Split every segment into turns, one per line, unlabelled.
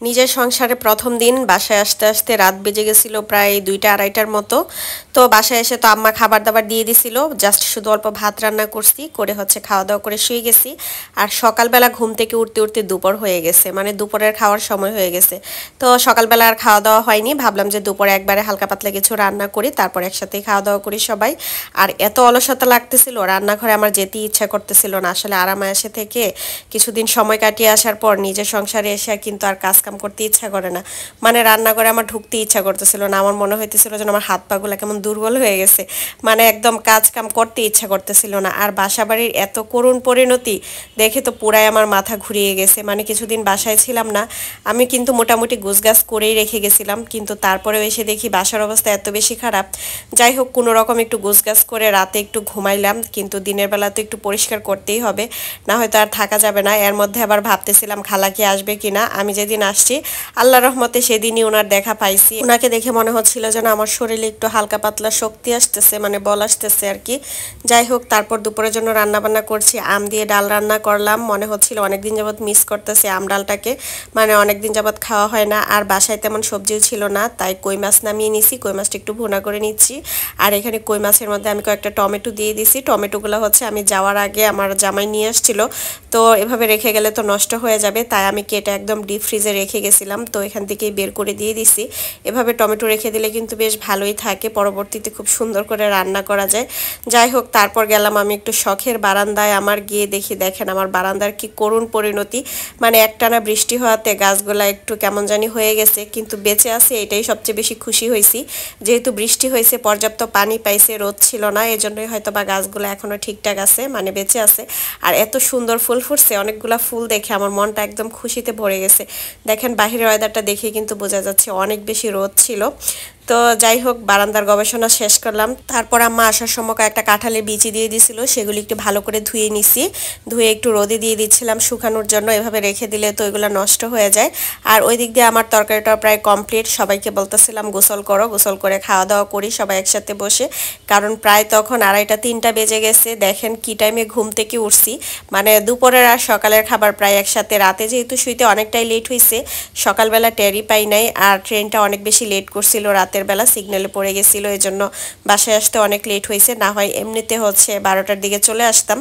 নিজের সংসারে প্রথম দিন বাসায় আসতে আসতে রাত বেজে গেছিল প্রায় 2টা 2:30টার মতো। তো বাসায় এসে তো আম্মা খাবার দাবার দিয়ে দিছিল, জাস্ট শুধু অল্প ভাত রান্না করছি, করে হচ্ছে খাওয়া দাওয়া করে শুয়ে গেছি। আর সকালবেলা ঘুম থেকে উঠতে উঠতে দুপুর হয়ে গেছে, মানে দুপুরের খাওয়ার সময় হয়ে গেছে। তো সকালবেলা আর খাওয়া দাওয়া হয়নি, ভাবলাম যে দুপুরে একবারে হালকা পাতলা কিছু রান্না করি, তারপর একসাথেই খাওয়া দাওয়া করি সবাই। আর এত অলসতা লাগতেছিল, রান্নাঘরে আমার যেতেই ইচ্ছা করতেছিল না। আসলে আরামে এসে থেকে কিছুদিন সময় কাটিয়ে আসার পর নিজের সংসারে এসে কিন্তু আর কাজ কাম করতে ইচ্ছা করে না। মানে রান্নাঘরে আমার ঢুকতে ইচ্ছা করতেছিল না, আমার মনে হইতেছিল যেন আমার হাত পাগুলো কেমন দুর্বল হয়ে গেছে। মানে একদম কাজ কাম করতে ইচ্ছা করতেছিল না। আর বাসা বাড়ির এত করুণ পরিণতি দেখে তো পুরাই আমার মাথা ঘুরিয়ে গেছে। মানে কিছুদিন বাসায় ছিলাম না, আমি কিন্তু মোটামুটি গোছগাছ করেই রেখে গেছিলাম, কিন্তু তারপরেও এসে দেখি বাসার অবস্থা এত বেশি খারাপ। যাই হোক, কোনো রকম একটু গোছগাছ করে রাতে একটু ঘুমাইলাম, কিন্তু দিনের বেলা তো একটু পরিষ্কার করতেই হবে, না হয়তো আর থাকা যাবে না। এর মধ্যে আবার ভাবতেছিলাম খালা কি আসবে কিনা। আমি যেদিন আসছি আল্লাহ রহমতে সেদিনই ওনার দেখা পাইছি। ওনাকে দেখে মনে হচ্ছিল যেন আমার শরীরে একটু হালকা পাতলা শক্তি আসতেছে, মানে বল আসতেছে আর কি। যাই হোক, তারপর দুপুরের জন্য রান্না বান্না করছি, আম দিয়ে ডাল রান্না করলাম। মনে হচ্ছিল অনেকদিন যাবত মিস করতেছি আম ডালটাকে, মানে অনেকদিন যাবত খাওয়া হয় না। আর বাসায় তেমন সবজিও ছিল না, তাই কই মাছ নামিয়ে নিছি, কই মাছটা একটু ভুনা করে নিচ্ছি। আর এখানে কই মাছের মধ্যে আমি কয়েকটা টমেটো দিয়ে দিছি। টমেটোগুলো হচ্ছে আমি যাওয়ার আগে আমার জামাই নিয়ে আসছিল, তো এভাবে রেখে গেলে তো নষ্ট হয়ে যাবে, তাই আমি কেটে একদম ডিপ ফ্রিজে রেখে গেছিলাম। তো এখান থেকেই বের করে দিয়ে দিছি। এভাবে টমেটো রেখে দিলে কিন্তু বেশ ভালোই থাকে, পরবর্তীতে খুব সুন্দর করে রান্না করা যায়। যাই হোক, তারপর গেলাম আমি একটু শখের বারান্দায়। আমার গিয়ে দেখি, দেখেন আমার বারান্দার কি করুণ পরিণতি। মানে একটানা বৃষ্টি হওয়াতে গাছগুলা একটু কেমন জানি হয়ে গেছে, কিন্তু বেঁচে আছে এটাই সবচেয়ে বেশি খুশি হয়েছি। যেহেতু বৃষ্টি হয়েছে, পর্যাপ্ত পানি পাইছে, রোদ ছিল না, এজন্যই হয়তো বা গাছগুলো এখনো ঠিকঠাক আছে, মানে বেঁচে আছে। আর এত সুন্দর ফুল ফুটছে, অনেকগুলা ফুল দেখে আমার মনটা একদম খুশিতে ভরে গেছে। দেখেন বাহিরের ওয়েদারটা দেখে কিন্তু বোঝা যাচ্ছে অনেক বেশি রোদ ছিল। তো যাই হোক, বারান্দার গবেষণা শেষ করলাম। তারপর আম্মা আসার সময় একটা কাঁঠালের বিচি দিয়ে দিছিল, সেগুলি একটু ভালো করে ধুয়ে নিছি। ধুয়ে একটু রোদে দিয়ে দিচ্ছিলাম শুকানোর জন্য, এভাবে রেখে দিলে তো এগুলো নষ্ট হয়ে যায়। আর ওই দিক দিয়ে আমার তরকারিটা প্রায় কমপ্লিট। সবাইকে বলতেছিলাম গোসল করো, গোসল করে খাওয়া দাওয়া করি সবাই একসাথে বসে, কারণ প্রায় তখন 2:30 3টা বেজে গেছে। দেখেন কি টাইমে ঘুম থেকে উঠছি, মানে দুপুরের আর সকালের খাবার প্রায় একসাথে। রাতে যেহেতু শুইতে অনেকটাই লেট হয়েছে, সকালবেলা টেরই পাই নাই। আর ট্রেনটা অনেক বেশি লেট করছিল, রাতের বেলা সিগন্যালে পড়ে গেছিলো, এজন্য বাসায় আসতে অনেক লেট হয়েছে। না হয় এমনিতে হচ্ছে 12টার দিকে চলে আসতাম।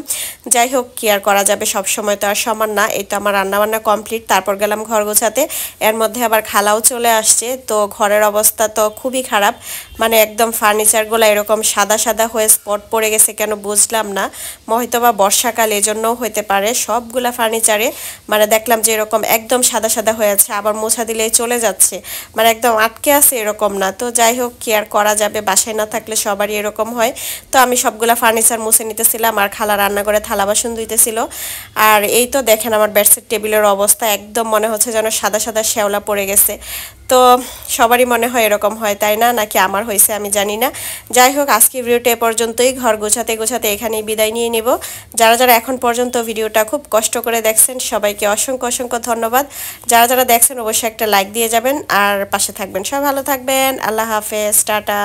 যাই হোক, কি আর করা যাবে, সব সময় তো আর সমান না। এই তো আমার রান্নাবান্না কমপ্লিট, তারপর গেলাম ঘর গোছাতে। এর মধ্যে আবার খালাও চলে আসছে। তো ঘরের অবস্থা তো খুবই খারাপ, মানে একদম ফার্নিচারগুলো এরকম সাদা সাদা হয়ে স্পট পড়ে গেছে, কেন বুঝলাম না। হয়তো বা বর্ষাকাল, এজন্যও হতে পারে। সবগুলা ফার্নিচারে মানে দেখলাম যে এরকম একদম সাদা সাদা হয়ে আছে, আবার মোছা দিলেই চলে যাচ্ছে, মানে একদম আটকে আছে, এরকম না। তো যাই হোক, কি আর করা যাবে, বাসায় না থাকলে সবারই এরকম হয়। তো আমি সবগুলা ফার্নিচার মুছে নিতেছিলাম, আর খালা রান্না করে থালা বাসন ধুইতেছিল। আর এই তো দেখেন আমার বেডসেট টেবিলের অবস্থা একদম মনে হচ্ছে যেন সাদা সাদা শ্যাওলা পড়ে গেছে। তো সবারই মনে হয় এরকম হয়, তাই না, নাকি আমার হয়েছে আমি জানি না। যাই হোক, আজকে ভিডিওটা এ পর্যন্তই। ঘর গোছাতে গোছাতে এখানেই বিদায় নিয়ে নেব। যারা যারা এখন পর্যন্ত ভিডিওটা খুব কষ্ট করে দেখছেন, সবাইকে অসংখ্য অসংখ্য ধন্যবাদ। যারা যারা দেখছেন অবশ্যই একটা লাইক দিয়ে যাবেন, আর পাশে থাকবেন। সবাই ভালো থাকবেন, আল্লাহ হাফেজ, টাটা।